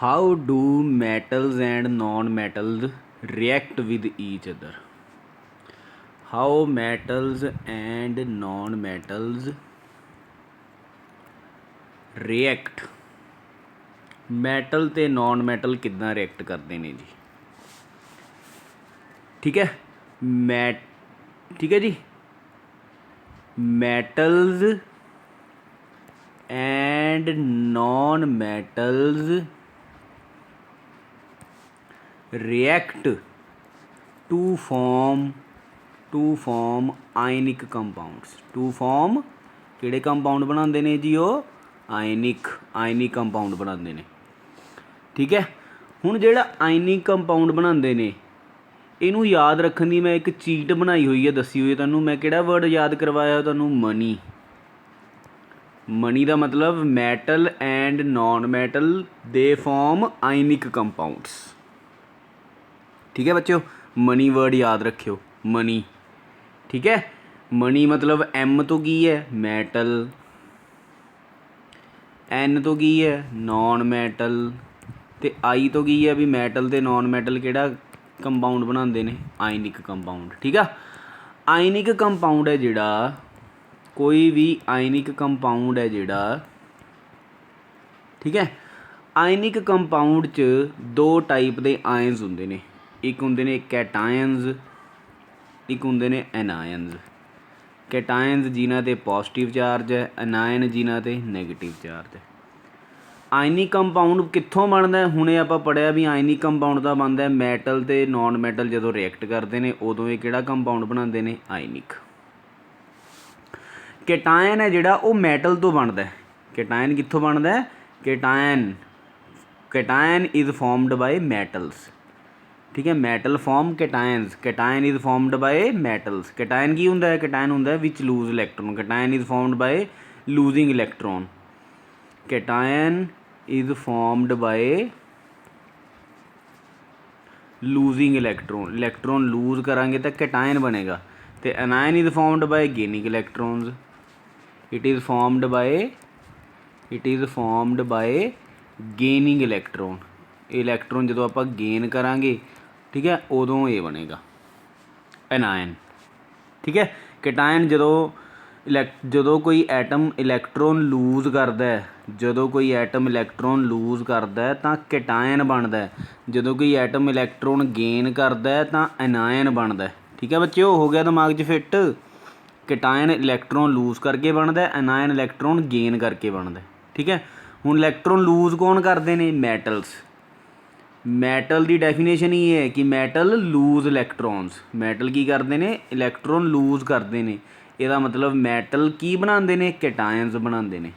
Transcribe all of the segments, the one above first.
How do metals and non-metals react with each other? How metals and non-metals react? Metal ਤੇ non metal ਕਿੱਦਾਂ react ਕਰਦੇ ਨੇ ਜੀ? ਠੀਕ ਹੈ ਠੀਕ ਹੈ ਜੀ। Metals and non metals react to form ionic compounds। to form ਕਿਹੜੇ ਕੰਪਾਊਂਡ ਬਣਾਉਂਦੇ ਨੇ ਜੀ? ਉਹ ਆਇਨਿਕ ਕੰਪਾਊਂਡ ਬਣਾਉਂਦੇ ਨੇ। ਠੀਕ ਹੈ, ਹੁਣ ਜਿਹੜਾ ਆਇਨਿਕ ਕੰਪਾਊਂਡ ਬਣਾਉਂਦੇ ਨੇ ਇਹਨੂੰ ਯਾਦ ਰੱਖਣ ਦੀ ਮੈਂ ਇੱਕ ਚੀਟ ਬਣਾਈ ਹੋਈ ਹੈ, ਦੱਸੀ ਹੋਈ ਹੈ ਤੁਹਾਨੂੰ। ਮੈਂ ਕਿਹੜਾ ਵਰਡ ਯਾਦ ਕਰਵਾਇਆ ਤੁਹਾਨੂੰ? ਮਨੀ ਦਾ ਮਤਲਬ ਮੈਟਲ ਐਂਡ ਨੋਨ ਮੈਟਲ ਦੇ ਫੋਰਮ ਆਇਨਿਕ ਕੰਪਾਊਂਡਸ। ठीक है बच्चों, मनी वर्ड याद रखियो, मनी। ठीक है, मनी मतलब एम तो की है मैटल, एन तो की है नॉन मैटल, तो आई तो की है भी मैटल तो नॉन मैटल किहड़ा कंपाउंड बनाते हैं? Ionic compound. ठीक है, आयनिक कंपाउंड है जिहड़ा, कोई भी आयनिक कंपाउंड है जिहड़ा, ठीक है, आयनिक कंपाउंड च दो टाइप के आयन्स हुंदे ने। एक होंगे ने कैटायनस, एक होंगे ने एनायनस। कैटायनस जिन्हां ते पॉजिटिव चार्ज है, एनायन जिन्हां ते नैगेटिव चार्ज है। आयनिक कंपाउंड कित्थों बनता है? हुणे आपां पढ़िया भी आयनिक कंपाउंड का बनता है मैटल ते नॉन मैटल जदों रिएक्ट करते हैं उदों ये किहड़ा कंपाउंड बनाते हैं? आयनिक। कैटायन है जिहड़ा वो मैटल तो बनता है। कैटायन कित्थों बनता है? Cation is formed by metals. ठीक है, metal form cations, cation is formed by metals. Cation की होंदा है? कैटायन होंदा है which lose electron. Cation is formed by losing electron. Cation is formed by losing electron. Electron lose करांगे तो cation बनेगा। तो anion is formed by gaining electrons. It is formed by gaining electron. Electron जो आप gain करांगे, ठीक है, उदों ये बनेगा एनायन। ठीक है, कैटायन जो कोई एटम इलैक्ट्रॉन लूज करता है, जो कोई एटम इलैक्ट्रॉन लूज करता है तो कैटायन बनता है। जो कोई एटम इलैक्ट्रॉन गेन करता है तो एनायन बनता है। ठीक है बच्चों, हो गया दिमाग 'च फिट। कैटायन इलैक्ट्रॉन लूज करके बनता है, एनायन इलैक्ट्रॉन गेन करके बनता है। ठीक है, हुण इलैक्ट्रॉन लूज कौन करते हैं? मैटल्स। मैटल की डेफिनेशन ही है कि मैटल लूज इलैक्ट्रॉन्स। मैटल की करते हैं? इलैक्ट्रॉन लूज करते हैं। इसका मतलब मैटल की बनाते हैं? कैटायनस बनाते हैं।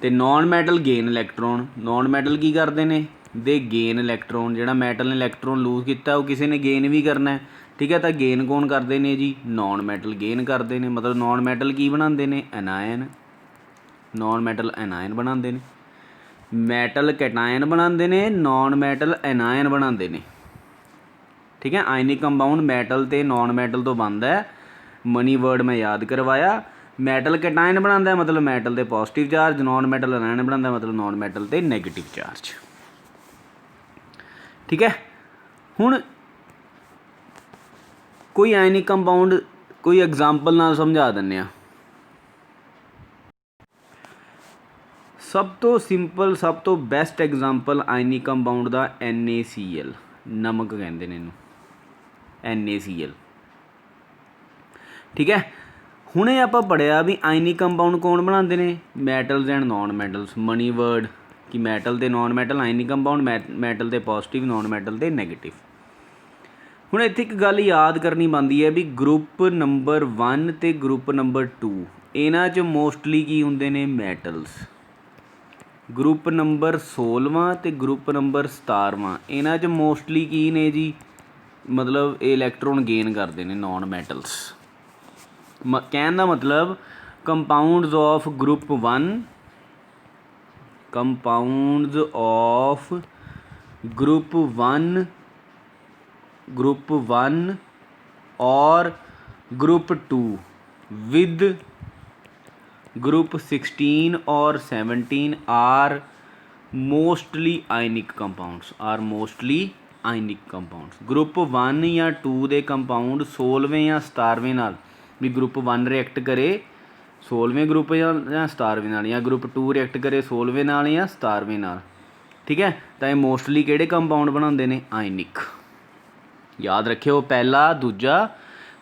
तो non metal gain electron. Non metal की करते हैं? दे गेन इलैक्ट्रॉन। जो मैटल ने इलैक्ट्रॉन लूज किया वो किसी ने गेन भी करना है। ठीक है, तो गेन कौन करते हैं जी? नॉन मैटल गेन करते हैं। मतलब नॉन मैटल की बनाते हैं? एनायन। नॉन मैटल एनायन बनाते हैं। मैटल कैटायन बनाते हैं, नॉन मैटल एनायन बनाते हैं। ठीक है, आयनिक कंपाउंड मैटल ते नॉन मैटल तो बनता है। मनी वर्ड मैं याद करवाया। मैटल कैटायन बनाता है मतलब मैटल ते positive charge, non metal anion बनाता है मतलब नॉन मैटल ते नैगेटिव चार्ज। ठीक है, हुण कोई आयनिक कंपाउंड कोई एग्जाम्पल नाल समझा दिंदे आ। सब तो सिंपल सब तो बेस्ट एग्जाम्पल आयनिक कंपाउंड का NaCl, नमक कहते हैं इनू, NaCl। ठीक है, हुणे आपां पढ़िया भी आयनिक कंपाउंड कौन बनाते हैं? Metals and non metals. Money word कि मैटल ते non metal ionic compound, metal ते पॉजिटिव, नॉन मैटल ते नैगेटिव। हुण इत्थे एक गल याद करनी बनती है भी ग्रुप नंबर 1 ते ग्रुप नंबर 2 इन्हां च मोस्टली की हुंदे ने? मैटल्स। ग्रुप नंबर 16वां ते ग्रुप नंबर 17वां इन्हां च मोस्टली की ने जी? मतलब इलैक्ट्रॉन गेन करते हैं नॉन मैटल्स। कहने का मतलब compounds of group 1, compounds of group 1 और ग्रुप 2 विद ग्रुप 16 और 17 are mostly ionic compounds are mostly ionic compounds. Group 1 ਜਾਂ 2 ਦੇ ਕੰਪਾਊਂਡ 16ਵੇਂ ਜਾਂ 17ਵੇਂ ਨਾਲ, ਵੀ ਗਰੁੱਪ 1 ਰਿਐਕਟ ਕਰੇ 16ਵੇਂ ਗਰੁੱਪ ਜਾਂ 17ਵੇਂ ਨਾਲ, ਜਾਂ ਗਰੁੱਪ 2 ਰਿਐਕਟ ਕਰੇ 16ਵੇਂ ਨਾਲ ਜਾਂ 17ਵੇਂ ਨਾਲ, ਠੀਕ ਹੈ। ਤਾਂ ਇਹ ਮੋਸਟਲੀ ਕਿਹੜੇ ਕੰਪਾਊਂਡ ਬਣਾਉਂਦੇ ਨੇ? ਆਇਨਿਕ। ਯਾਦ ਰੱਖਿਓ, ਪਹਿਲਾ ਦੂਜਾ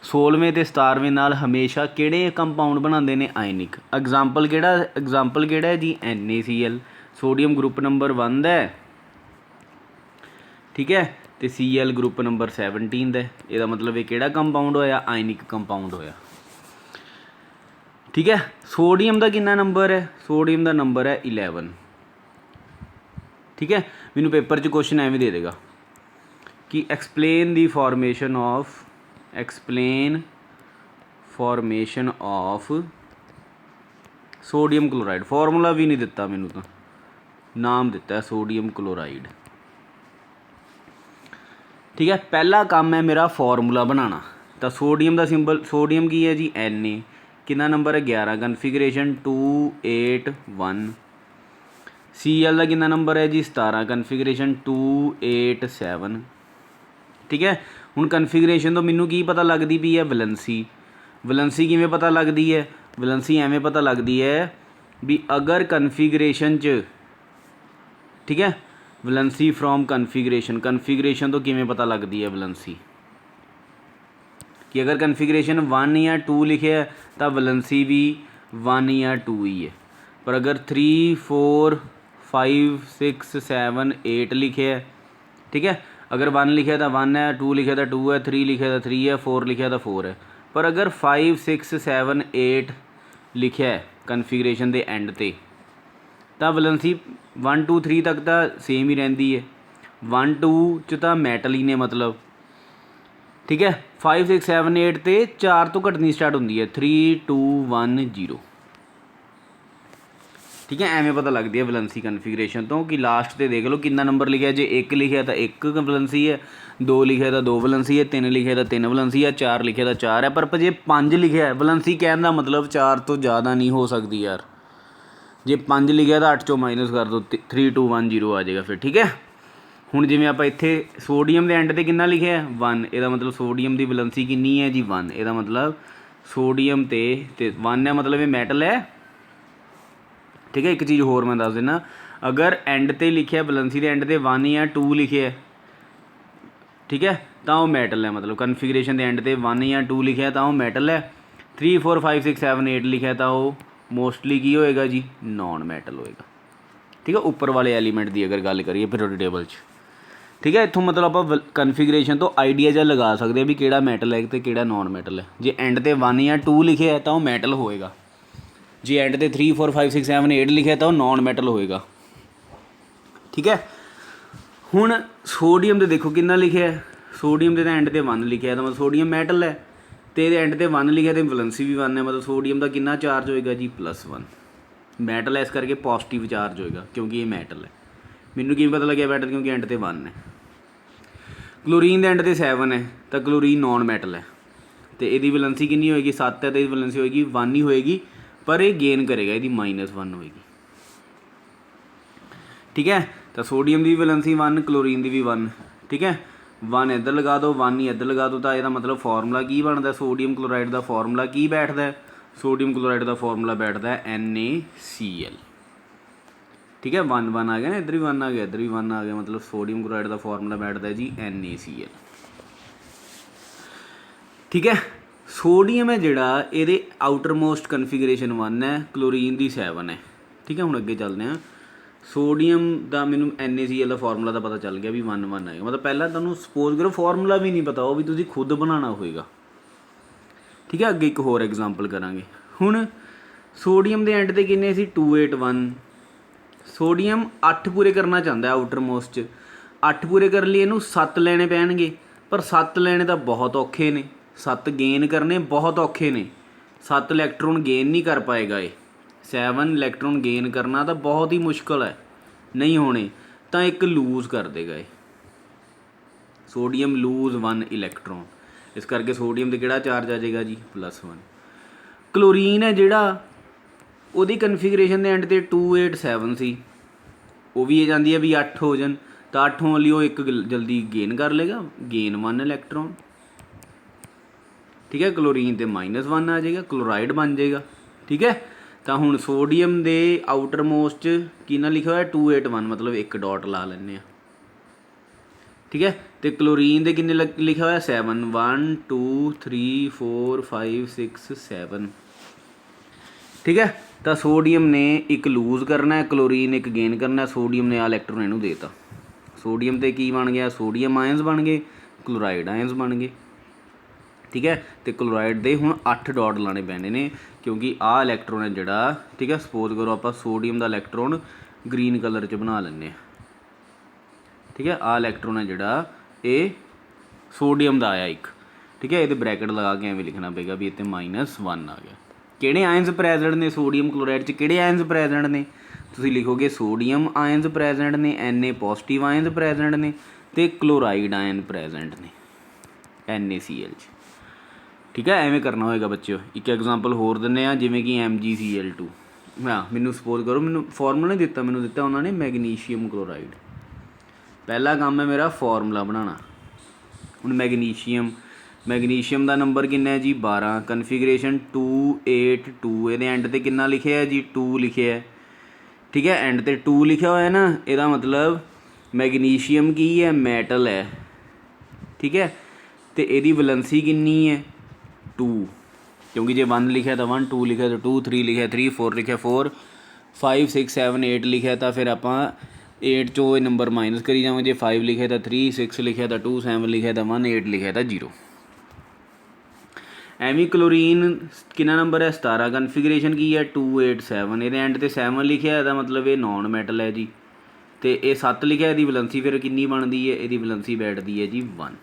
16ਵੇਂ ਅਤੇ 17ਵੇਂ ਨਾਲ ਹਮੇਸ਼ਾ ਕਿਹੜੇ ਕੰਪਾਊਂਡ ਬਣਾਉਂਦੇ ਨੇ? ਆਇਨਿਕ। ਐਗਜ਼ਾਮਪਲ ਕਿਹੜਾ ਹੈ ਜੀ? NaCl। ਸੋਡੀਅਮ ਗਰੁੱਪ ਨੰਬਰ 1 ਦਾ, ਠੀਕ ਹੈ, ਅਤੇ Cl ਗਰੁੱਪ ਨੰਬਰ 17 ਦਾ। ਇਹਦਾ ਮਤਲਬ ਇਹ ਕਿਹੜਾ ਕੰਪਾਊਂਡ ਹੋਇਆ? ਆਇਨਿਕ ਕੰਪਾਊਂਡ ਹੋਇਆ, ਠੀਕ ਹੈ। ਸੋਡੀਅਮ ਦਾ ਕਿੰਨਾ ਨੰਬਰ ਹੈ? ਸੋਡੀਅਮ ਦਾ ਨੰਬਰ ਹੈ 11, ਠੀਕ ਹੈ। ਮੈਨੂੰ ਪੇਪਰ 'ਚ ਕੁਐਸਚਨ ਐਵੇਂ ਦੇ ਦੇਗਾ ਕਿ explain formation of sodium chloride. Formula ਵੀ ਨਹੀਂ ਦਿੱਤਾ ਮੈਨੂੰ, ਤਾਂ ਨਾਮ ਦਿੱਤਾ ਸੋਡੀਅਮ ਕਲੋਰਾਈਡ, ਠੀਕ ਹੈ। ਪਹਿਲਾ ਕੰਮ ਹੈ ਮੇਰਾ ਫਾਰਮੂਲਾ ਬਣਾਉਣਾ। ਤਾਂ ਸੋਡੀਅਮ ਦਾ ਸਿੰਬਲ, ਸੋਡੀਅਮ ਕੀ ਹੈ ਜੀ? Na। ਕਿੰਨਾ ਨੰਬਰ ਹੈ? 11, ਕਨਫੀਗਰੇਸ਼ਨ 281। Cl ਦਾ ਕਿੰਨਾ ਨੰਬਰ ਹੈ ਜੀ? 17, ਕਨਫੀਗਰੇਸ਼ਨ 287, ਠੀਕ ਹੈ। ਹੁਣ ਕਨਫੀਗਰੇਸ਼ਨ ਤੋਂ ਮੈਨੂੰ ਕੀ ਪਤਾ ਲੱਗਦੀ ਪਈ ਹੈ? ਵੈਲੈਂਸੀ। ਵੈਲੈਂਸੀ ਕਿਵੇਂ ਪਤਾ ਲੱਗਦੀ ਹੈ? ਵੈਲੈਂਸੀ ਐਵੇਂ ਪਤਾ ਲੱਗਦੀ ਹੈ ਵੀ ਅਗਰ ਕਨਫੀਗਰੇਸ਼ਨ 'ਚ, ਠੀਕ ਹੈ, ਵੈਲੈਂਸੀ ਫਰੋਮ ਕਨਫੀਗਰੇਸ਼ਨ ਤੋਂ ਕਿਵੇਂ ਪਤਾ ਲੱਗਦੀ ਹੈ ਵੈਲੈਂਸੀ? ਕਿ ਅਗਰ ਕਨਫੀਗਰੇਸ਼ਨ 1 ਜਾਂ 2 ਲਿਖਿਆ ਤਾਂ ਵੈਲੈਂਸੀ ਵੀ 1 ਜਾਂ 2 ਹੀ ਹੈ। ਪਰ ਅਗਰ 3 4 5 6 7 8 ਲਿਖਿਆ, ਠੀਕ ਹੈ, ਅਗਰ 1 ਲਿਖਿਆ ਤਾਂ 1 ਹੈ, 2 ਲਿਖਿਆ ਤਾਂ 2 ਹੈ, 3 ਲਿਖਿਆ ਤਾਂ 3 ਹੈ, 4 ਲਿਖਿਆ ਤਾਂ 4 ਹੈ। ਪਰ ਅਗਰ 5 6 7 8 ਲਿਖਿਆ ਕਨਫੀਗਰੇਸ਼ਨ ਦੇ ਐਂਡ 'ਤੇ, ਤਾਂ ਵੈਲੈਂਸੀ 1 2 3 ਤੱਕ ਤਾਂ ਸੇਮ ਹੀ ਰਹਿੰਦੀ ਹੈ। 1 2 'ਚ ਤਾਂ ਮੈਟਲ ਹੀ ਨੇ ਮਤਲਬ, ਠੀਕ ਹੈ। 5 6 7 8 'ਤੇ 4 ਤੋਂ ਘਟਣੀ ਸਟਾਰਟ ਹੁੰਦੀ ਹੈ, 3 2 1 0, ਠੀਕ ਹੈ। ਐਵੇਂ ਪਤਾ ਲੱਗਦੀ ਹੈ ਵੈਲੈਂਸੀ ਕਨਫੀਗਰੇਸ਼ਨ ਤੋਂ ਕਿ ਲਾਸਟ 'ਤੇ ਦੇਖ ਲਓ ਕਿੰਨਾ ਨੰਬਰ ਲਿਖਿਆ। ਜੇ 1 ਲਿਖਿਆ ਤਾਂ 1 ਵੈਲੈਂਸੀ ਹੈ, 2 ਲਿਖਿਆ ਤਾਂ 2 ਵੈਲੈਂਸੀ ਹੈ, 3 ਲਿਖਿਆ ਤਾਂ 3 ਵੈਲੈਂਸੀ ਹੈ, 4 ਲਿਖਿਆ ਤਾਂ 4 ਹੈ। ਪਰ ਜੇ 5 ਲਿਖਿਆ, ਵੈਲੈਂਸੀ ਕਹਿਣ ਦਾ ਮਤਲਬ 4 ਤੋਂ ਜ਼ਿਆਦਾ ਨਹੀਂ ਹੋ ਸਕਦੀ ਯਾਰ। ਜੇ 5 ਲਿਖਿਆ ਤਾਂ 8 ਚੋਂ ਮਾਈਨਸ ਕਰ ਦਿਓ, 3 2 1 0 ਆ ਜਾਏਗਾ ਫਿਰ, ਠੀਕ ਹੈ। ਹੁਣ ਜਿਵੇਂ ਆਪਾਂ ਇੱਥੇ ਸੋਡੀਅਮ ਦੇ ਐਂਡ 'ਤੇ ਕਿੰਨਾ ਲਿਖਿਆ ਹੈ? 1। ਇਹਦਾ ਮਤਲਬ ਸੋਡੀਅਮ ਦੀ ਵੈਲੈਂਸੀ ਕਿੰਨੀ ਹੈ ਜੀ? 1। ਇਹਦਾ ਮਤਲਬ ਸੋਡੀਅਮ 'ਤੇ 1 ਹੈ, ਮਤਲਬ ਇਹ ਮੈਟਲ ਹੈ, ਠੀਕ ਹੈ। ਇੱਕ ਚੀਜ਼ ਹੋਰ ਮੈਂ ਦੱਸ ਦਿੰਦਾ, ਅਗਰ ਐਂਡ 'ਤੇ ਲਿਖਿਆ ਵੈਲੈਂਸੀ ਦੇ ਐਂਡ 'ਤੇ 1 ਜਾਂ 2 ਲਿਖਿਆ, ਠੀਕ ਹੈ, ਤਾਂ ਉਹ ਮੈਟਲ ਹੈ। ਮਤਲਬ ਕਨਫੀਗਰੇਸ਼ਨ ਦੇ ਐਂਡ 'ਤੇ 1 ਜਾਂ 2 ਲਿਖਿਆ ਤਾਂ ਉਹ ਮੈਟਲ ਹੈ। 3 4 5 6 7 8 ਲਿਖਿਆ ਤਾਂ ਉਹ ਮੋਸਟਲੀ ਕੀ ਹੋਏਗਾ ਜੀ? ਨੋਨ ਮੈਟਲ ਹੋਏਗਾ, ਠੀਕ ਹੈ। ਉੱਪਰ ਵਾਲੇ ਐਲੀਮੈਂਟ ਦੀ ਅਗਰ ਗੱਲ ਕਰੀਏ ਪੀਰੀਓਡਿਕ ਟੇਬਲ 'ਚ, ਠੀਕ ਹੈ। ਇੱਥੋਂ ਮਤਲਬ ਆਪਾਂ ਕਨਫੀਗਰੇਸ਼ਨ ਤੋਂ ਆਈਡੀਆ ਜਿਹਾ ਲਗਾ ਸਕਦੇ ਹਾਂ ਵੀ ਕਿਹੜਾ ਮੈਟਲ ਹੈ ਅਤੇ ਕਿਹੜਾ ਨੋਨ ਮੈਟਲ ਹੈ। ਜੇ ਐਂਡ 'ਤੇ 1 ਜਾਂ 2 ਲਿਖਿਆ ਤਾਂ ਉਹ ਮੈਟਲ ਹੋਏਗਾ। ਜੇ ਐਂਡ 'ਤੇ 3 4 5 6 7 8 ਲਿਖਿਆ ਤਾਂ ਉਹ ਨੋਨ ਮੈਟਲ ਹੋਏਗਾ, ਠੀਕ ਹੈ। ਹੁਣ ਸੋਡੀਅਮ ਦੇ ਦੇਖੋ ਕਿੰਨਾ ਲਿਖਿਆ, ਸੋਡੀਅਮ ਦੇ ਤਾਂ ਐਂਡ 'ਤੇ 1 ਲਿਖਿਆ ਤਾਂ ਮਤਲਬ ਸੋਡੀਅਮ ਮੈਟਲ ਹੈ, ਅਤੇ ਇਹਦੇ ਐਂਡ 'ਤੇ 1 ਲਿਖਿਆ ਅਤੇ ਵੈਲੈਂਸੀ ਵੀ 1 ਹੈ, ਮਤਲਬ ਸੋਡੀਅਮ ਦਾ ਕਿੰਨਾ ਚਾਰਜ ਹੋਏਗਾ ਜੀ? +1। ਮੈਟਲ ਹੈ ਇਸ ਕਰਕੇ ਪੋਜ਼ੀਟਿਵ ਚਾਰਜ ਹੋਏਗਾ ਕਿਉਂਕਿ ਇਹ ਮੈਟਲ ਹੈ। ਮੈਨੂੰ ਕਿਵੇਂ ਪਤਾ ਲੱਗਿਆ ਮੈਟਲ? ਕਿਉਂਕਿ ਐਂਡ 'ਤੇ 1 ਹੈ। ਕਲੋਰੀਨ ਦੇ ਐਂਡ 'ਤੇ 7 ਹੈ ਤਾਂ ਕਲੋਰੀਨ ਨੋਨ ਮੈਟਲ ਹੈ, ਅਤੇ ਇਹਦੀ ਵੈਲੈਂਸੀ ਕਿੰਨੀ ਹੋਏਗੀ? 7 ਹੈ, ਅਤੇ ਇਹਦੀ ਵੈਲੈਂਸੀ ਹੋਏਗੀ 1 ਹੀ ਹੋਏਗੀ, ਪਰ ਇਹ ਗੇਨ ਕਰੇਗਾ, ਇਹਦੀ -1 ਹੋਏਗੀ, ਠੀਕ ਹੈ। ਤਾਂ ਸੋਡੀਅਮ ਦੀ ਵੀ ਵੈਲੈਂਸੀ 1, ਕਲੋਰੀਨ ਦੀ ਵੀ 1, ਠੀਕ ਹੈ। 1 ਇੱਧਰ ਲਗਾ ਦਿਓ, 1 ਹੀ ਇੱਧਰ ਲਗਾ ਦਿਓ, ਤਾਂ ਇਹਦਾ ਮਤਲਬ ਫਾਰਮੂਲਾ ਕੀ ਬਣਦਾ? ਸੋਡੀਅਮ ਕਲੋਰਾਈਡ ਦਾ ਫਾਰਮੂਲਾ ਕੀ ਬੈਠਦਾ? ਸੋਡੀਅਮ ਕਲੋਰਾਈਡ ਦਾ ਫਾਰਮੂਲਾ ਬੈਠਦਾ NaCl, ਠੀਕ ਹੈ। 1 1 ਆ ਗਿਆ ਨਾ, ਇੱਧਰ ਵੀ 1 ਆ ਗਿਆ, ਇੱਧਰ ਵੀ 1 ਆ ਗਿਆ, ਮਤਲਬ ਸੋਡੀਅਮ ਕਲੋਰਾਈਡ ਦਾ ਫਾਰਮੂਲਾ ਬੈਠਦਾ ਜੀ NaCl, ਠੀਕ ਹੈ। ਸੋਡੀਅਮ ਹੈ ਜਿਹੜਾ, ਇਹਦੇ ਆਊਟਰ ਮੋਸਟ ਕਨਫੀਗਰੇਸ਼ਨ 1 ਹੈ, ਕਲੋਰੀਨ ਦੀ 7 ਹੈ, ਠੀਕ ਹੈ। ਹੁਣ ਅੱਗੇ ਚੱਲਦੇ ਹਾਂ। ਸੋਡੀਅਮ ਦਾ ਮੈਨੂੰ NaCl ਦਾ ਫਾਰਮੂਲਾ ਦਾ ਪਤਾ ਚੱਲ ਗਿਆ ਵੀ 1 1 ਆਏਗਾ, ਮਤਲਬ ਪਹਿਲਾਂ ਤੁਹਾਨੂੰ ਸਪੋਜ਼ ਕਰੋ ਫਾਰਮੂਲਾ ਵੀ ਨਹੀਂ ਪਤਾ, ਉਹ ਵੀ ਤੁਸੀਂ ਖੁਦ ਬਣਾਉਣਾ ਹੋਏਗਾ, ਠੀਕ ਹੈ। ਅੱਗੇ ਇੱਕ ਹੋਰ ਐਗਜ਼ਾਮਪਲ ਕਰਾਂਗੇ। ਹੁਣ ਸੋਡੀਅਮ ਦੇ ਐਂਡ 'ਤੇ ਕਿੰਨੇ ਸੀ? 281। ਸੋਡੀਅਮ 8 ਪੂਰੇ ਕਰਨਾ ਚਾਹੁੰਦਾ ਆਊਟਰ ਮੋਸਟ 'ਚ, 8 ਪੂਰੇ ਕਰਨ ਲਈ ਇਹਨੂੰ 7 ਲੈਣੇ ਪੈਣਗੇ, ਪਰ 7 ਲੈਣੇ ਤਾਂ ਬਹੁਤ ਔਖੇ ਨੇ, 7 ਗੇਨ ਕਰਨੇ ਬਹੁਤ ਔਖੇ ਨੇ, 7 ਇਲੈਕਟਰੋਨ ਗੇਨ ਨਹੀਂ ਕਰ ਪਾਏਗਾ ਇਹ। 7 ਇਲੈਕਟਰੋਨ ਗੇਨ ਕਰਨਾ ਤਾਂ ਬਹੁਤ ਹੀ ਮੁਸ਼ਕਿਲ ਹੈ, ਨਹੀਂ ਹੋਣੇ, ਤਾਂ ਇੱਕ ਲੂਜ਼ ਕਰ ਦੇਗਾ ਇਹ। ਸੋਡੀਅਮ ਲੂਜ਼ 1 ਇਲੈਕਟਰੋਨ, ਇਸ ਕਰਕੇ ਸੋਡੀਅਮ 'ਤੇ ਕਿਹੜਾ ਚਾਰਜ ਆ ਜਾਏਗਾ ਜੀ? +1। ਕਲੋਰੀਨ ਹੈ ਜਿਹੜਾ, ਉਹਦੀ ਕਨਫੀਗਰੇਸ਼ਨ ਦੇ ਐਂਡ 'ਤੇ 287 ਸੀ, ਉਹ ਵੀ ਇਹ ਚਾਹੁੰਦੀ ਹੈ ਵੀ 8 ਹੋ ਜਾਣ, ਤਾਂ 8 ਹੋਣ ਲਈ ਉਹ ਇੱਕ ਜਲਦੀ ਗੇਨ ਕਰ ਲੇਗਾ, ਗੇਨ 1 ਇਲੈਕਟ੍ਰੋਨ। ਠੀਕ ਹੈ, ਕਲੋਰੀਨ ਤੇ -1 ਆ ਜਾਏਗਾ, ਕਲੋਰਾਈਡ ਬਣ ਜਾਏਗਾ। ਠੀਕ ਹੈ, ਤਾਂ ਹੁਣ ਸੋਡੀਅਮ ਦੇ ਆਊਟਰ ਮੋਸਟ ਕਿੰਨਾ ਲਿਖਿਆ ਹੋਇਆ 281, ਮਤਲਬ ਇੱਕ ਡਾਟ ਲਾ ਲੈਂਦੇ ਹਾਂ। ਠੀਕ ਹੈ, ਅਤੇ ਕਲੋਰੀਨ ਦੇ ਕਿੰਨੇ ਲਿਖਿਆ ਹੋਇਆ 7, 1 2 3 4 5 6 7। ਠੀਕ ਹੈ, ਤਾਂ ਸੋਡੀਅਮ ਨੇ ਇੱਕ ਲੂਜ਼ ਕਰਨਾ, ਕਲੋਰੀਨ ਇੱਕ ਗੇਨ ਕਰਨਾ। ਸੋਡੀਅਮ ਨੇ ਆ ਇਲੈਕਟ੍ਰੋਨ ਇਹਨੂੰ ਦੇ ਤਾ। ਸੋਡੀਅਮ 'ਤੇ ਕੀ ਬਣ ਗਿਆ, ਸੋਡੀਅਮ ਆਇਨਸ ਬਣ ਗਏ, ਕਲੋਰਾਈਡ ਆਇਨਸ ਬਣ ਗਏ। ਠੀਕ ਹੈ, ਅਤੇ ਕਲੋਰਾਈਡ ਦੇ ਹੁਣ 8 ਡਾਟ ਲਾਣੇ ਪੈਣੇ ਨੇ, ਕਿਉਂਕਿ ਆਹ ਇਲੈਕਟ੍ਰੋਨ ਹੈ ਜਿਹੜਾ, ਠੀਕ ਹੈ, ਸਪੋਜ਼ ਕਰੋ ਆਪਾਂ ਸੋਡੀਅਮ ਦਾ ਇਲੈਕਟ੍ਰੋਨ ਗਰੀਨ ਕਲਰ 'ਚ ਬਣਾ ਲੈਂਦੇ ਹਾਂ। ਠੀਕ ਹੈ, ਆਹ ਇਲੈਕਟ੍ਰੋਨ ਹੈ ਜਿਹੜਾ ਇਹ ਸੋਡੀਅਮ ਦਾ ਆਇਆ ਇੱਕ। ਠੀਕ ਹੈ, ਇਹਦੇ ਬਰੈਕਟ ਲਗਾ ਕੇ ਐਵੇਂ ਲਿਖਣਾ ਪਏਗਾ ਵੀ ਇੱਥੇ -1 ਆ ਗਿਆ। ਕਿਹੜੇ ਆਇਨਸ ਪ੍ਰੈਜੈਂਟ ਨੇ ਸੋਡੀਅਮ ਕਲੋਰਾਈਡ 'ਚ, ਕਿਹੜੇ ਆਇਨਸ ਪ੍ਰੈਜੈਂਟ ਨੇ, ਤੁਸੀਂ ਲਿਖੋਗੇ ਸੋਡੀਅਮ ਆਇਨਸ ਪ੍ਰੈਜੈਂਟ ਨੇ, Na ਪੋਜ਼ੀਟਿਵ ਆਇਨਸ ਪ੍ਰੈਜੈਂਟ ਨੇ, ਅਤੇ ਕਲੋਰਾਈਡ ਆਇਨ ਪ੍ਰੈਜੈਂਟ ਨੇ NaCl 'ਚ। ਠੀਕ ਹੈ, ਐਵੇਂ ਕਰਨਾ ਹੋਏਗਾ ਬੱਚਿਓ। ਇੱਕ ਐਗਜ਼ਾਮਪਲ ਹੋਰ ਦਿੰਦੇ ਹਾਂ, ਜਿਵੇਂ ਕਿ MgCl2। ਹਾਂ, ਮੈਨੂੰ ਸਪੋਜ਼ ਕਰੋ, ਮੈਨੂੰ ਫਾਰਮੂਲਾ ਨਹੀਂ ਦਿੱਤਾ, ਮੈਨੂੰ ਦਿੱਤਾ ਉਹਨਾਂ ਨੇ ਮੈਗਨੀਸ਼ੀਅਮ ਕਲੋਰਾਈਡ। ਪਹਿਲਾ ਕੰਮ ਹੈ ਮੇਰਾ ਫਾਰਮੂਲਾ ਬਣਾਉਣਾ। ਹੁਣ ਮੈਗਨੀਸ਼ੀਅਮ ਦਾ ਨੰਬਰ ਕਿੰਨਾ ਹੈ ਜੀ 12, ਕਨਫੀਗਰੇਸ਼ਨ 282, ਇਹਦੇ ਐਂਡ 'ਤੇ ਕਿੰਨਾ ਲਿਖਿਆ ਹੈ ਜੀ 2 ਲਿਖਿਆ ਹੈ। ਠੀਕ ਹੈ, ਐਂਡ 'ਤੇ 2 ਲਿਖਿਆ ਹੋਇਆ ਨਾ, ਇਹਦਾ ਮਤਲਬ ਮੈਗਨੀਸ਼ੀਅਮ ਕੀ ਹੈ, ਮੈਟਲ ਹੈ। ਠੀਕ ਹੈ, ਅਤੇ ਇਹਦੀ ਵੈਲੈਂਸੀ ਕਿੰਨੀ ਹੈ 2, ਕਿਉਂਕਿ ਜੇ 1 ਲਿਖਿਆ ਤਾਂ 1, 2 ਲਿਖਿਆ ਤਾਂ 2, 3 ਲਿਖਿਆ 3, 4 ਲਿਖਿਆ 4, 5 6 7 8 ਲਿਖਿਆ ਤਾਂ ਫਿਰ ਆਪਾਂ 8 'ਚੋਂ ਇਹ ਨੰਬਰ ਮਾਈਨਸ ਕਰੀ ਜਾਵਾਂਗੇ। ਜੇ 5 ਲਿਖਿਆ ਤਾਂ 3, 6 ਲਿਖਿਆ ਤਾਂ 2, 7 ਲਿਖਿਆ ਤਾਂ 1, 8 ਲਿਖਿਆ ਤਾਂ 0। ਐਵੇਂ ਕਲੋਰੀਨ ਕਿੰਨਾ ਨੰਬਰ ਹੈ 17, ਕਨਫੀਗਰੇਸ਼ਨ ਕੀ ਹੈ 287, ਇਹਦੇ ਐਂਡ 'ਤੇ 7 ਲਿਖਿਆ, ਇਹਦਾ ਮਤਲਬ ਇਹ ਨੋਨ ਮੈਟਲ ਹੈ ਜੀ। ਅਤੇ ਇਹ 7 ਲਿਖਿਆ, ਇਹਦੀ ਵੈਲੈਂਸੀ ਫਿਰ ਕਿੰਨੀ ਬਣਦੀ ਹੈ, ਇਹਦੀ ਵੈਲੈਂਸੀ ਬੈਠਦੀ ਹੈ ਜੀ 1।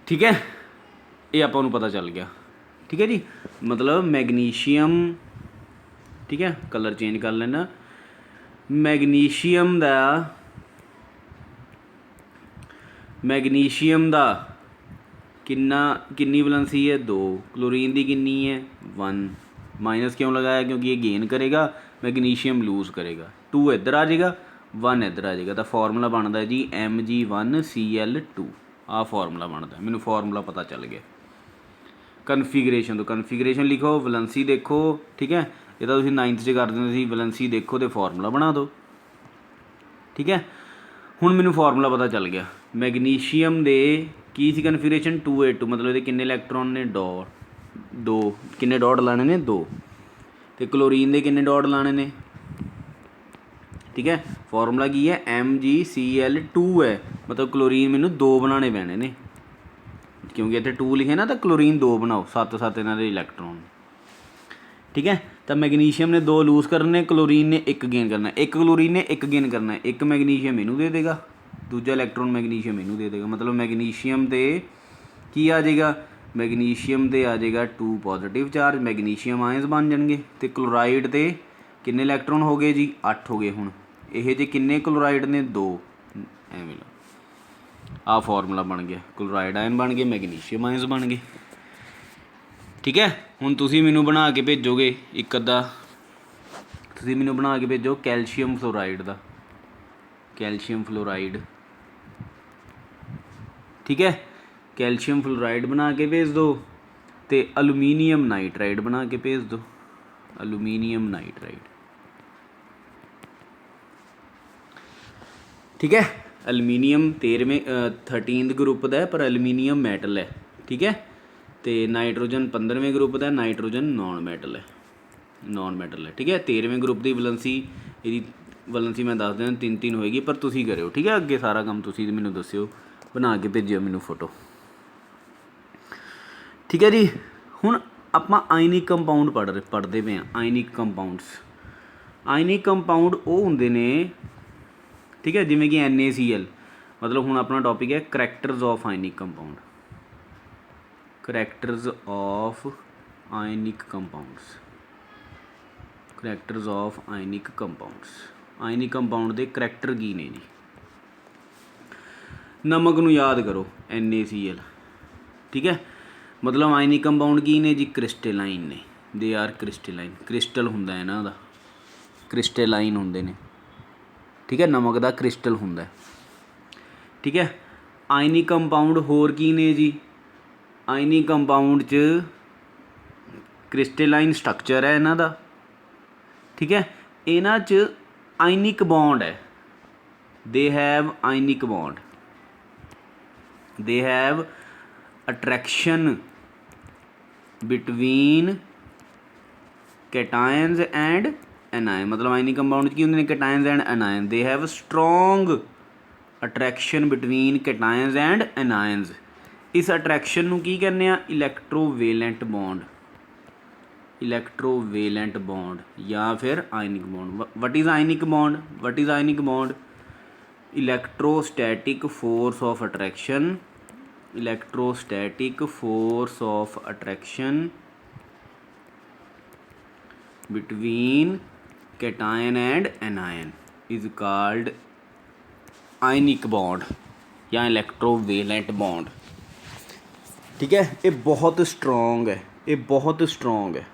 ਠੀਕ ਹੈ, ਇਹ ਆਪਾਂ ਨੂੰ ਪਤਾ ਚੱਲ ਗਿਆ। ਠੀਕ ਹੈ ਜੀ, ਮਤਲਬ ਮੈਗਨੀਸ਼ੀਅਮ, ਠੀਕ ਹੈ, ਕਲਰ ਚੇਂਜ ਕਰ ਲੈਣਾ, ਮੈਗਨੀਸ਼ੀਅਮ ਦਾ ਕਿੰਨੀ ਵੈਲੈਂਸੀ ਹੈ 2, ਕਲੋਰੀਨ ਦੀ ਕਿੰਨੀ ਹੈ 1। ਮਾਈਨਸ ਕਿਉਂ ਲਗਾਇਆ, ਕਿਉਂਕਿ ਇਹ ਗੇਨ ਕਰੇਗਾ, ਮੈਗਨੀਸ਼ੀਅਮ ਲੂਜ਼ ਕਰੇਗਾ। 2 ਇੱਧਰ ਆ ਜਾਏਗਾ, 1 ਇੱਧਰ ਆ ਜਾਏਗਾ, ਤਾਂ ਫਾਰਮੂਲਾ ਬਣਦਾ ਜੀ Mg1Cl2। ਆਹ ਫਾਰਮੂਲਾ ਬਣਦਾ, ਮੈਨੂੰ ਫਾਰਮੂਲਾ ਪਤਾ ਚੱਲ ਗਿਆ। ਕਨਫੀਗਰੇਸ਼ਨ ਤੋਂ ਕਨਫੀਗਰੇਸ਼ਨ ਲਿਖੋ, ਵੈਲੈਂਸੀ ਦੇਖੋ। ਠੀਕ ਹੈ, ਇਹ ਤਾਂ ਤੁਸੀਂ 9th 'ਚ ਕਰ ਦਿੰਦੇ ਸੀ, ਵੈਲੈਂਸੀ ਦੇਖੋ ਅਤੇ ਫਾਰਮੂਲਾ ਬਣਾ ਦਿਓ। ਠੀਕ ਹੈ, ਹੁਣ ਮੈਨੂੰ ਫਾਰਮੂਲਾ ਪਤਾ ਚੱਲ ਗਿਆ। ਮੈਗਨੀਸ਼ੀਅਮ ਦੇ ਕੀ ਸੀ ਕਨਫੀਗਰੇਸ਼ਨ 282, ਮਤਲਬ ਇਹਦੇ ਕਿੰਨੇ ਇਲੈਕਟ੍ਰੋਨ ਨੇ 2, ਕਿੰਨੇ ਡਾਟ ਲਾਣੇ ਨੇ 2, ਅਤੇ ਕਲੋਰੀਨ ਦੇ ਕਿੰਨੇ ਡਾਟ ਲਾਣੇ ਨੇ। ਠੀਕ ਹੈ, ਫਾਰਮੂਲਾ ਕੀ ਹੈ MgCl2 ਹੈ, ਮਤਲਬ ਕਲੋਰੀਨ ਮੈਨੂੰ 2 ਬਣਾਉਣੇ ਪੈਣੇ ਨੇ, ਕਿਉਂਕਿ ਇੱਥੇ 2 ਲਿਖੇ ਨਾ, ਤਾਂ ਕਲੋਰੀਨ 2 ਬਣਾਓ, 7 ਇਹਨਾਂ ਦੇ ਇਲੈਕਟ੍ਰੋਨ। ਠੀਕ ਹੈ, ਤਾਂ ਮੈਗਨੀਸ਼ੀਅਮ ਨੇ 2 ਲੂਜ਼ ਕਰਨੇ, ਕਲੋਰੀਨ ਨੇ 1 ਗੇਨ ਕਰਨਾ, 1 ਕਲੋਰੀਨ ਨੇ 1 ਗੇਨ ਕਰਨਾ, 1 ਮੈਗਨੀਸ਼ੀਅਮ ਇਹਨੂੰ ਦੇ ਦੇਗਾ, ਦੂਜਾ ਇਲੈਕਟ੍ਰੋਨ ਮੈਗਨੀਸ਼ੀਅਮ ਇਹਨੂੰ ਦੇ ਦੇਗਾ। ਮਤਲਬ ਮੈਗਨੀਸ਼ੀਅਮ 'ਤੇ ਕੀ ਆ ਜਾਏਗਾ, ਮੈਗਨੀਸ਼ੀਅਮ 'ਤੇ ਆ ਜਾਏਗਾ 2 ਪੋਜ਼ੀਟਿਵ ਚਾਰਜ, ਮੈਗਨੀਸ਼ੀਅਮ ਆਇਨਸ ਬਣ ਜਾਣਗੇ। ਅਤੇ ਕਲੋਰਾਈਡ 'ਤੇ ਕਿੰਨੇ ਇਲੈਕਟ੍ਰੋਨ ਹੋ ਗਏ ਜੀ 8 ਹੋ ਗਏ। ਹੁਣ ਇਹ ਜੇ ਕਿੰਨੇ ਕਲੋਰਾਈਡ ਨੇ 2, ਐਵੇਂ ਲਾ, ਆਹ ਫਾਰਮੂਲਾ ਬਣ ਗਿਆ, ਕਲੋਰਾਈਡ ਆਇਨ ਬਣ ਗਏ, ਮੈਗਨੀਸ਼ੀਅਮ ਆਇਨਸ ਬਣ ਗਏ। ਠੀਕ ਹੈ, ਹੁਣ ਤੁਸੀਂ ਮੈਨੂੰ ਬਣਾ ਕੇ ਭੇਜੋਗੇ ਇੱਕ ਅੱਧਾ, ਤੁਸੀਂ ਮੈਨੂੰ ਬਣਾ ਕੇ ਭੇਜੋ ਕੈਲਸ਼ੀਅਮ ਫਲੋਰਾਈਡ ਦਾ, ਕੈਲਸ਼ੀਅਮ ਫਲੋਰਾਈਡ। ਠੀਕ ਹੈ, ਕੈਲਸ਼ੀਅਮ ਫਲੋਰਾਈਡ ਬਣਾ ਕੇ ਭੇਜ ਦਿਓ, ਅਤੇ ਅਲੂਮੀਨੀਅਮ ਨਾਈਟਰਾਈਡ ਬਣਾ ਕੇ ਭੇਜ ਦਿਓ, ਅਲੂਮੀਨੀਅਮ ਨਾਈਟਰਾਈਡ। ਠੀਕ ਹੈ, ਐਲੂਮੀਨੀਅਮ 13th ਗਰੁੱਪ ਦਾ, ਪਰ ਐਲੂਮੀਨੀਅਮ ਮੈਟਲ ਹੈ। ਠੀਕ ਹੈ, ਅਤੇ ਨਾਈਟ੍ਰੋਜਨ 15ਵੇਂ ਗਰੁੱਪ ਦਾ, ਨਾਈਟ੍ਰੋਜਨ ਨੋਨ ਮੈਟਲ ਹੈ। ਠੀਕ ਹੈ, 13ਵੇਂ ਗਰੁੱਪ ਦੀ ਵੈਲੈਂਸੀ, ਇਹਦੀ ਵੈਲੈਂਸੀ ਮੈਂ ਦੱਸ ਦਿਆਂ 3 ਹੋਏਗੀ, ਪਰ ਤੁਸੀਂ ਕਰਿਓ। ਠੀਕ ਹੈ, ਅੱਗੇ ਸਾਰਾ ਕੰਮ ਤੁਸੀਂ ਮੈਨੂੰ ਦੱਸਿਓ, ਬਣਾ ਕੇ ਭੇਜਿਓ ਮੈਨੂੰ ਫੋਟੋ। ਠੀਕ ਹੈ ਜੀ, ਹੁਣ ਆਪਾਂ ਆਇਨਿਕ ਕੰਪਾਊਂਡ ਪੜ੍ਹਦੇ ਪਏ ਹਾਂ। ਆਇਨਿਕ ਕੰਪਾਊਂਡ ਉਹ ਹੁੰਦੇ ਨੇ, ਠੀਕ ਹੈ, ਜਿਵੇਂ ਕਿ NaCl, ਮਤਲਬ ਹੁਣ ਆਪਣਾ ਟੋਪਿਕ ਹੈ characters of ionic compound. Characters of ionic compound ਦੇ ਕਰੈਕਟਰ ਕੀ ਨੇ ਜੀ। ਨਮਕ ਨੂੰ ਯਾਦ ਕਰੋ NaCl। ਠੀਕ ਹੈ, ਮਤਲਬ ਆਇਨਿਕ ਕੰਪਾਊਂਡ ਕੀ ਨੇ ਜੀ, ਕ੍ਰਿਸਟਲਾਈਨ ਨੇ, ਦੇ ਆਰ ਕ੍ਰਿਸਟਲਾਈਨ, ਕ੍ਰਿਸਟਲ ਹੁੰਦਾ ਇਹਨਾਂ ਦਾ। क्रिस्टलाइन होंदे ने, ठीक है, नमक का क्रिस्टल हुंदा है, ठीक है। आयनिक कंपाउंड होर की ने जी, आयनिक कंपाउंड च क्रिस्टलाइन स्ट्रक्चर है इन्हां दा, ठीक है। इन्हां च आयनिक बॉन्ड है, they have ionic bond, they have attraction between cations and anion, मतलब आयनिक कंपाउंड की होंदे ने cations and anion, they have strong attraction between cations and anions. इस अट्रैक्शन नूं की कहने आ, इलैक्ट्रोवेलेंट बॉन्ड, इलैक्ट्रोवेलेंट बॉन्ड या फिर ionic bond. What is ionic bond, what is ionic bond, electrostatic force of attraction, electrostatic force of attraction between cation and anion is called ionic bond या electrovalent bond, ठीक है। ये बहुत स्ट्रोंग है, ये बहुत स्ट्रोंग है,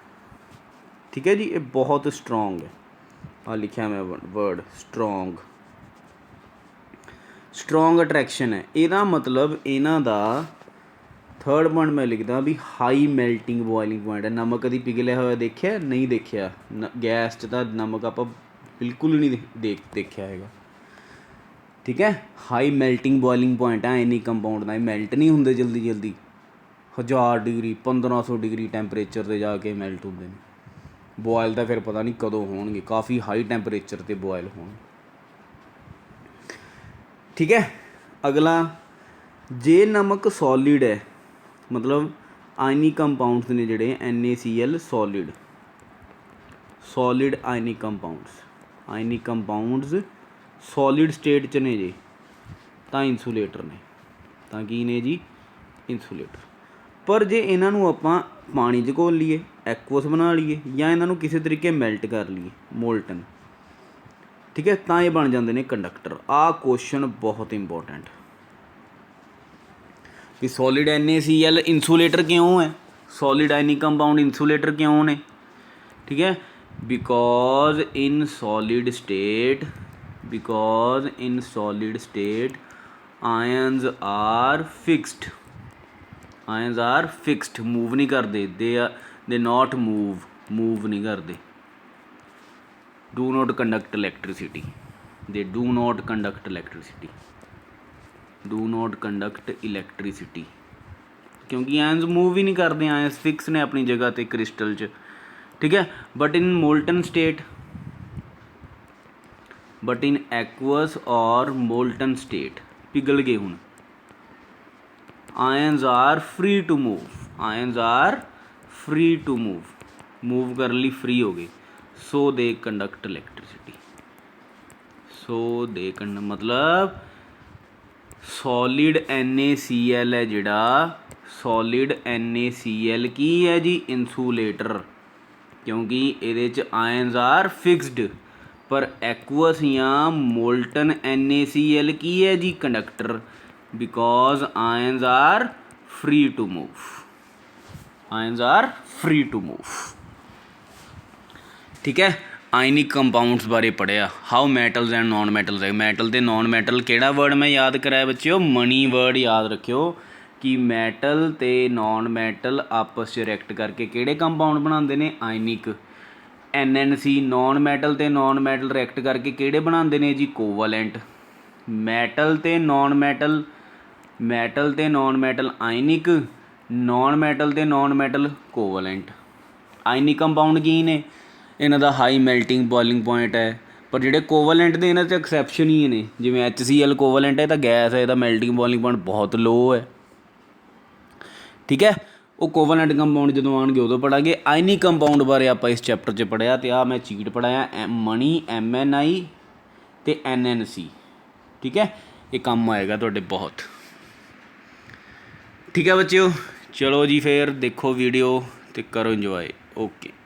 ठीक है जी, ये बहुत स्ट्रोंग है। हाँ लिखा मैं वर्ड स्ट्रोंग, स्ट्रोंग अट्रैक्शन है। ਇਹਦਾ मतलब ਇਹਨਾਂ ਦਾ थर्ड पॉइंट मैं लिखदा भी हाई मेल्टिंग बॉइलिंग पॉइंट है। नमक कभी पिघलिया होया देखिया, नहीं देखिया, गैस च तां नमक आप बिल्कुल नहीं देखिया हैगा, ठीक है। हाई मेल्टिंग बॉइलिंग पॉइंट है आयनिक कंपाउंड का, मेल्ट नहीं होंदे जल्दी जल्दी, 1000 डिग्री 1500 डिग्री टैंपरेचर ते जाके मेल्ट होंदे ने। बॉयल तो फिर पता नहीं कदों होणगे, काफ़ी हाई टैंपरेचर ते बॉयल होण, ठीक है। अगला, जे नमक सॉलिड है, मतलब आयनिक कंपाउंड्स ने जिहड़े NaCl solid, solid ionic compounds, ionic compounds solid state च ने जी, तां इंसुलेटर ने, तां की ने जी इंसुलेटर। पर जे इन्हां नूं आपां पानी च घोल लीए, एक्वस बना लीए, या इन्हां नूं किसी तरीके मेल्ट कर लीए, मोल्टन, ठीक है, तां ये बन जाते हैं कंडक्टर। आ क्वेश्चन बहुत इंपॉर्टेंट कि सॉलिड NaCl इंसुलेटर क्यों है, सॉलिड आयनिक कंपाउंड इंसुलेटर क्यों ने, ठीक है। Because in solid state, because in solid state ions are fixed, ions are fixed, move नहीं करते, दे नॉट मूव, मूव नहीं करते, do not conduct electricity, they do not conduct electricity, do not conduct electricity, क्योंकि ions move ही नहीं करते, ions fix ने अपनी जगह ते क्रिस्टल च, ठीक है। But in molten state, but in aqueous और मोल्टन स्टेट पिघल गए हुण, ions are free to move, ions are free to move, move करने लिए फ्री हो गए, सो दे कंडक्ट इलैक्ट्रिसिटी, सो दे मतलब सॉलिड NaCl है जिहड़ा, सॉलिड NaCl की है जी इंसुलेटर, क्योंकि ये आयन्स आर फिक्सड, पर एक्वस या मोल्टन NaCl की है जी conductor, because ions are free to move, ions are free to move, ठीक है। आयनिक कंपाउंड्स बारे पढ़िया, how metals and non metals है, मैटल ते नॉन मैटल, केड़ा वर्ड मैं याद कराया बच्चों, मनी वर्ड याद रखियो कि मैटल ते नॉन मैटल आपस च रिएक्ट करके किहड़े कंपाउंड बनाते हैं, आयनिक। NNC नॉन मैटल ते नॉन मैटल रिएक्ट करके किहड़े बनाते हैं जी, कोवलेंट। मैटल ते नॉन मैटल, मैटल ते नॉन मैटल आयनिक, नॉन मैटल ते non metal covalent. Ionic compound की ने, इन्हां दा हाई मैल्टिंग बॉइलिंग पॉइंट है, पर जिहड़े कोवलेंट ने इन्हां 'च एक्सैप्शन ही ने, जिवें HCl कोवलेंट है, तो गैस है, इहदा मैल्टिंग बॉइलिंग पॉइंट बहुत लो है, ठीक है। वो कोवलेंट कंपाउंड जो आएंगे उदों पढ़ांगे। आयनिक कंपाउंड बारे आप इस चैप्टर च पढ़िया, तो आ मैं चीट पढ़ाया मनी MNI ते NNC, ठीक है, ये काम आएगा तुहाडे बहुत, ठीक है बच्चों। चलो जी फिर देखो वीडियो तो करो इंजॉय, ओके।